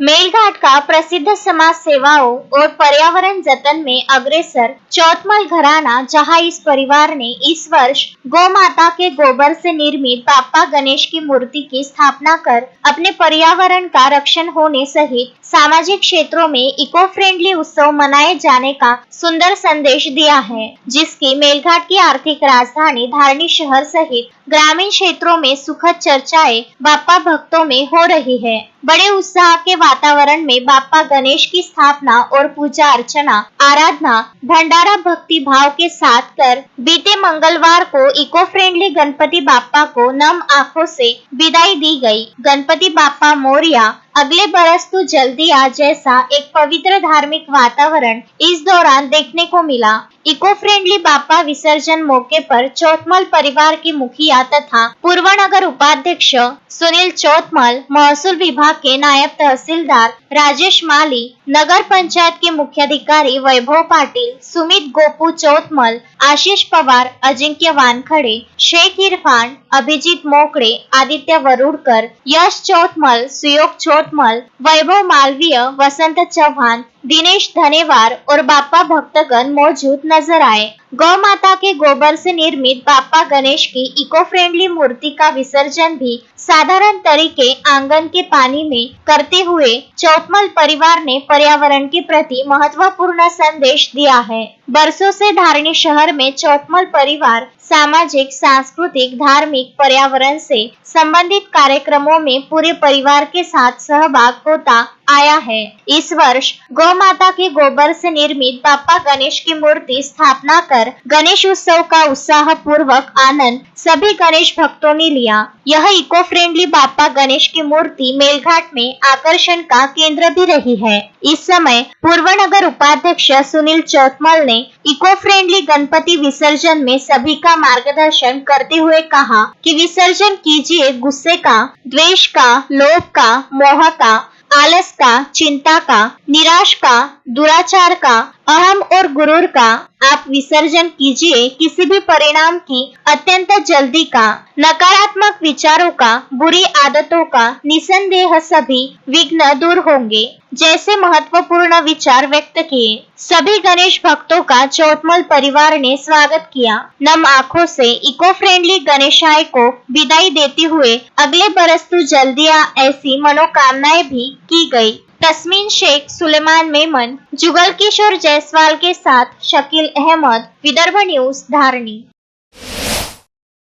मेलघाट का प्रसिद्ध समाज सेवाओं और पर्यावरण जतन में अग्रसर चौतमल घराना, जहां इस परिवार ने इस वर्ष गौ माता के गोबर से निर्मित बाप्पा गणेश की मूर्ति की स्थापना कर अपने पर्यावरण का रक्षण होने सहित सामाजिक क्षेत्रों में इको फ्रेंडली उत्सव मनाए जाने का सुंदर संदेश दिया है, जिसकी मेलघाट की आर्थिक राजधानी धारणी शहर सहित ग्रामीण क्षेत्रों में सुखद चर्चाएं बाप्पा भक्तों में हो रही है। बड़े उत्साह के वातावरण में बाप्पा गणेश की स्थापना और पूजा अर्चना, आराधना, भंडारा भक्ति भाव के साथ कर बीते मंगलवार को इको फ्रेंडली गणपति बाप्पा को नम आंखों से विदाई दी गई। गणपति बाप्पा मोरया, अगले बरस तू जल्दी आ जैसा एक पवित्र धार्मिक वातावरण इस दौरान देखने को मिला। इको फ्रेंडली बाप्पा विसर्जन मौके पर चौतमल परिवार के मुखिया तथा पूर्व नगर उपाध्यक्ष सुनील चौतमल, महसूल विभाग के नायब तहसीलदार राजेश माली, नगर पंचायत के मुख्याधिकारी वैभव पाटिल, सुमित गोपू चौतमल, आशीष पवार, अजिंक्य वानखड़े, शेख इरफान, अभिजीत मोकड़े, आदित्य वरुड़कर, यश चौतमल, सुयोग चौतमल, वैभव मालवीय, वसंत चौहान, दिनेश धनेवार और बाप्पा भक्तगण मौजूद नजर आए। गौ माता के गोबर से निर्मित बाप्पा गणेश की इको फ्रेंडली मूर्ति का विसर्जन भी साधारण तरीके आंगन के पानी में करते हुए चौतमल परिवार ने पर्यावरण के प्रति महत्वपूर्ण संदेश दिया है। बरसों से धारणी शहर में चौतमल परिवार सामाजिक, सांस्कृतिक, धार्मिक, पर्यावरण से संबंधित कार्यक्रमों में पूरे परिवार के साथ सहभाग होता आया है। इस वर्ष गौ माता के गोबर से निर्मित बाप्पा गणेश की मूर्ति स्थापना कर गणेश उत्सव का उत्साह पूर्वक आनंद सभी गणेश भक्तों ने लिया। यह इको फ्रेंडली बाप्पा गणेश की मूर्ति मेलघाट में आकर्षण का केंद्र भी रही है। इस समय पूर्व नगर उपाध्यक्ष सुनील चौतमल ने इको फ्रेंडली गणपति विसर्जन में सभी का मार्गदर्शन करते हुए कहा कि विसर्जन कीजिए गुस्से का, द्वेष का, लोभ का, मोह का, आलस का, चिंता का, निराश का, दुराचार का, अहम और गुरूर का। आप विसर्जन कीजिए किसी भी परिणाम की अत्यंत जल्दी का, नकारात्मक विचारों का, बुरी आदतों का। निसंदेह सभी विघ्न दूर होंगे जैसे महत्वपूर्ण विचार व्यक्त किए। सभी गणेश भक्तों का चौतमल परिवार ने स्वागत किया। नम आंखों से इको फ्रेंडली गणेशाय को विदाई देते हुए अगले बरस तू जल्दी आ ऐसी मनोकामनाएं भी की गई। तस्मीन शेख, सुलेमान मेमन, जुगल किशोर जायसवाल के साथ शकील अहमद, विदर्भ न्यूज, धारणी।